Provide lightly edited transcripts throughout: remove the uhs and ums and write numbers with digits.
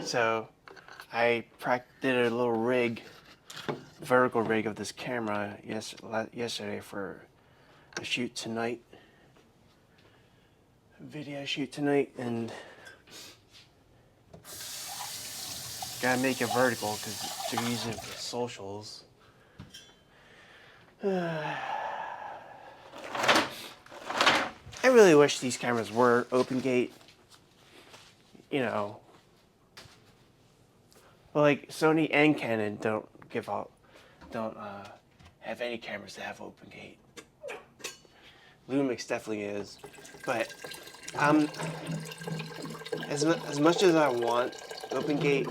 So I did a little vertical rig of this camera yesterday for a shoot tonight, video shoot tonight, and gotta make it vertical because they're using it for socials. I really wish these cameras were open gate. You know, well, like Sony and Canon don't have any cameras that have open gate. Lumix definitely is, but as much as I want open gate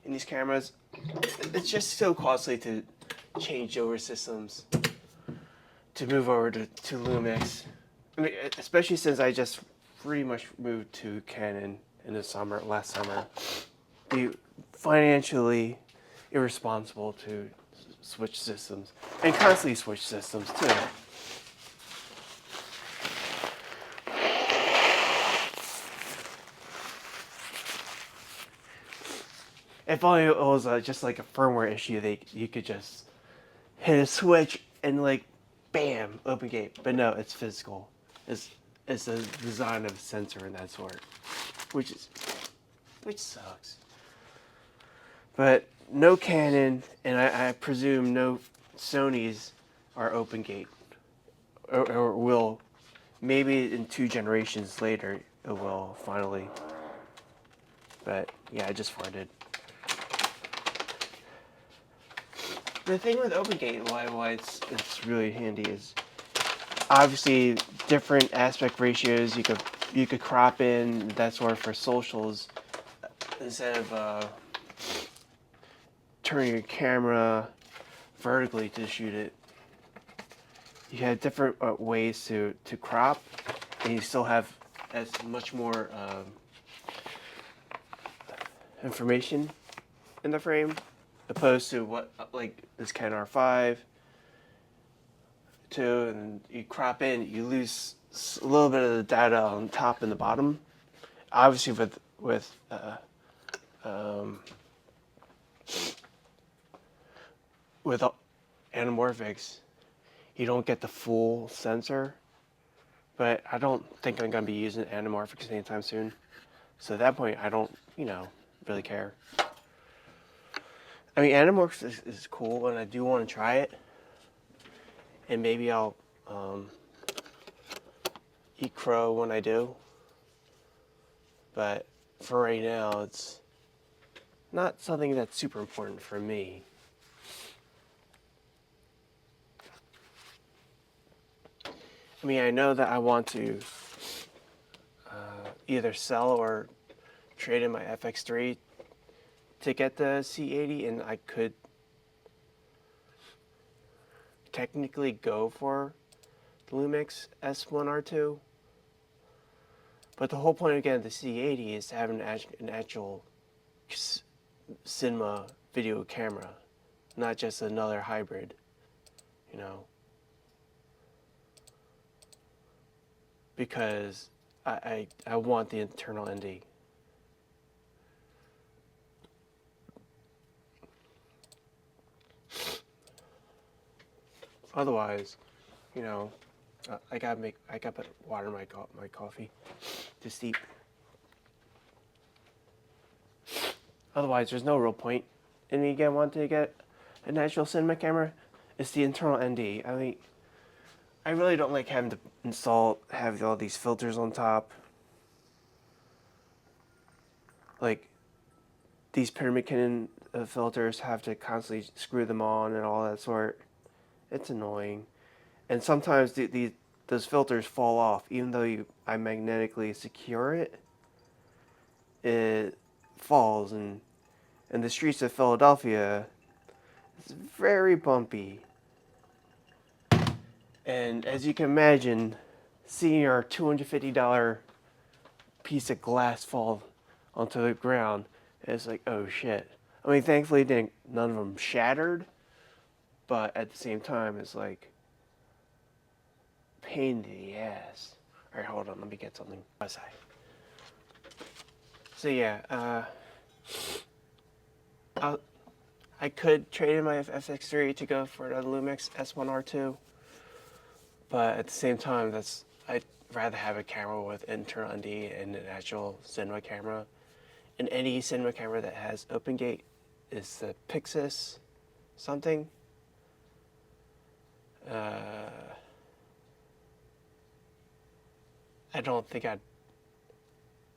in these cameras, it's just so costly to change over systems to move over to Lumix. I mean, especially since I just pretty much moved to Canon in the last summer. Be financially irresponsible to switch systems and constantly switch systems too. If only it was just like a firmware issue, you could just hit a switch and like, bam, open gate. But no, it's physical. It's the design of a sensor and that sort, which sucks. But no Canon, and I presume no Sonys are open gate, or will. Maybe in 2 generations later it will finally. But yeah, I just farted. The thing with OpenGate, why it's really handy is obviously different aspect ratios. You could crop in that sort of for socials instead of turning your camera vertically to shoot it. You have different ways to crop, and you still have as much more information in the frame, opposed to what like this Canon R5 too, and you crop in, you lose a little bit of the data on top and the bottom. Obviously, with anamorphics, you don't get the full sensor. But I don't think I'm gonna be using anamorphics anytime soon. So at that point, I don't, really care. I mean, anamorphics is cool, and I do want to try it. And maybe I'll eat crow when I do. But for right now, it's not something that's super important for me. I mean, I know that I want to either sell or trade in my FX3 to get the C80, and I could technically go for the Lumix S1R2. But the whole point again of the C80 is to have an actual cinema video camera, not just another hybrid, because I want the internal ND. Otherwise, I gotta put water in my coffee to steep. Otherwise, there's no real point in me wanting to get a natural cinema camera. It's the internal ND. I mean, I really don't like having to have all these filters on top. Like, these Pyramid Canon filters, have to constantly screw them on and all that sort. It's annoying. And sometimes those filters fall off, even though I magnetically secure it. It falls, and the streets of Philadelphia, it's very bumpy. And as you can imagine, seeing our $250 piece of glass fall onto the ground, it's like, oh shit. I mean, thankfully, none of them shattered, but at the same time, it's like pain in the ass. All right, hold on, let me get something. So yeah, I could trade in my FX3 to go for the Lumix S1R2, but at the same time, I'd rather have a camera with internal ND and an actual cinema camera. And any cinema camera that has OpenGate is the Pixis something. I don't think I'd.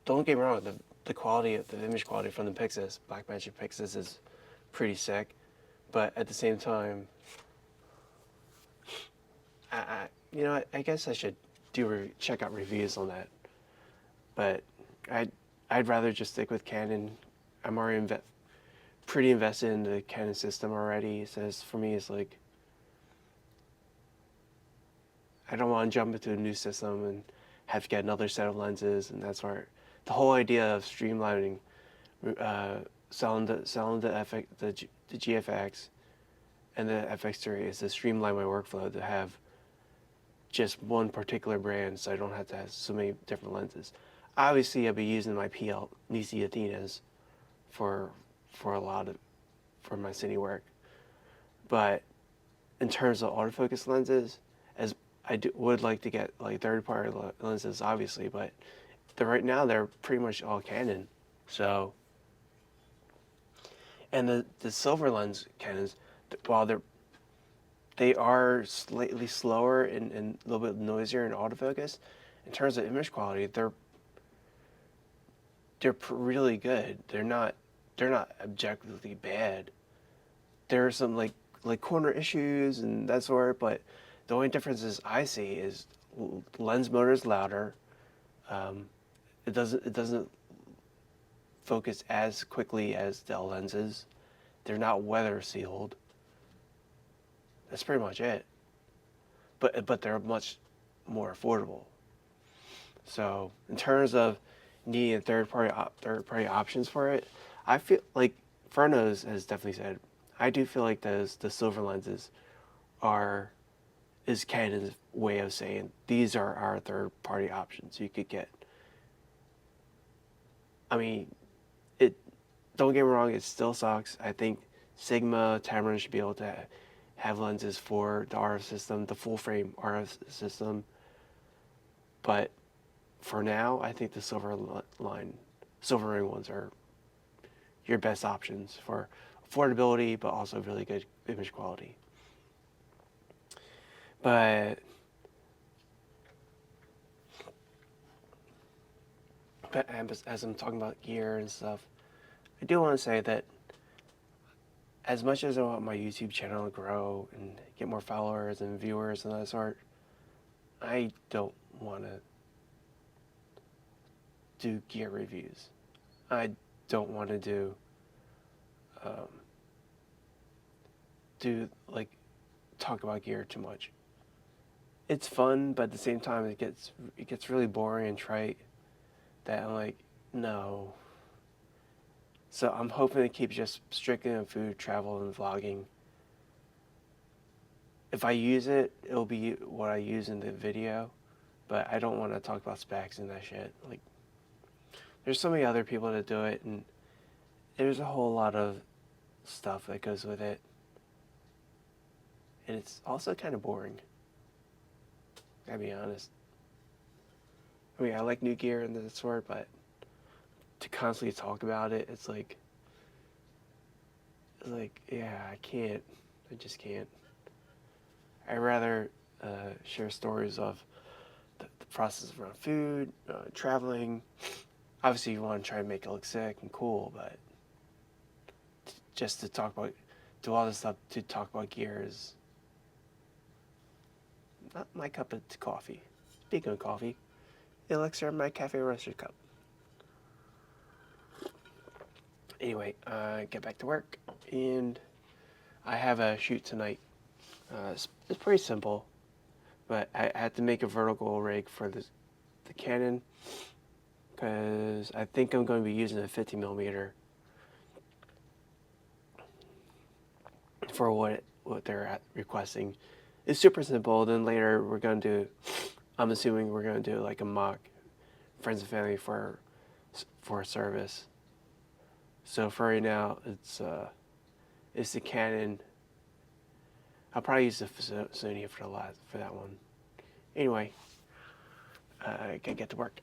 Don't get me wrong, the quality of the image quality from the Pixis, Blackmagic Pixis, is pretty sick. But at the same time, I guess I should check out reviews on that. But I'd rather just stick with Canon. I'm already pretty invested in the Canon system already. So for me, it's like I don't want to jump into a new system and have to get another set of lenses, and that's where the whole idea of streamlining, selling the GFX and the FX3 is to streamline my workflow to have just one particular brand, so I don't have to have so many different lenses. Obviously, I'll be using my PL Nisi Athenas for my cine work, but in terms of autofocus lenses, as would like to get like third-party lenses, obviously, but right now they're pretty much all Canon. So, and the silver lens Canons, while they are slightly slower and a little bit noisier in autofocus, in terms of image quality, they're really good. They're not objectively bad. There are some like corner issues and that sort, but the only differences I see is lens motor is louder. It doesn't focus as quickly as the lenses. They're not weather sealed. That's pretty much it. But they're much more affordable. So in terms of needing third party options for it, I feel like Fernos has definitely said, I do feel like the silver lenses is Canon's way of saying these are our third party options you could get. I mean, don't get me wrong, it still sucks. I think Sigma, Tamron should be able to have lenses for the RF system, the full frame RF system. But for now, I think the silver ring ones are your best options for affordability, but also really good image quality. But as I'm talking about gear and stuff, I do want to say that as much as I want my YouTube channel to grow and get more followers and viewers and that sort, I don't want to do gear reviews. I don't want to do talk about gear too much. It's fun, but at the same time it gets really boring and trite that I'm like, no. So I'm hoping to keep just strictly on food, travel, and vlogging. If I use it, it'll be what I use in the video, but I don't want to talk about specs and that shit. Like, there's so many other people that do it, and there's a whole lot of stuff that goes with it. And it's also kind of boring. Gotta be honest. I mean, I like new gear and that sort, but to constantly talk about it, it's like, yeah, I can't. I just can't. I'd rather share stories of the process around food, traveling. Obviously, you want to try and make it look sick and cool, but just to do all this stuff to talk about gear is not my cup of coffee. Speaking of coffee, the elixir of my cafe roaster cup. Anyway, get back to work, and I have a shoot tonight. It's pretty simple, but I had to make a vertical rig for the Canon because I think I'm going to be using a 50mm for what they're requesting. It's super simple. Then later I'm assuming we're going to do like a mock friends and family for a service. So for right now, it's the Canon. I'll probably use the Sony for that one. Anyway, I gotta get to work.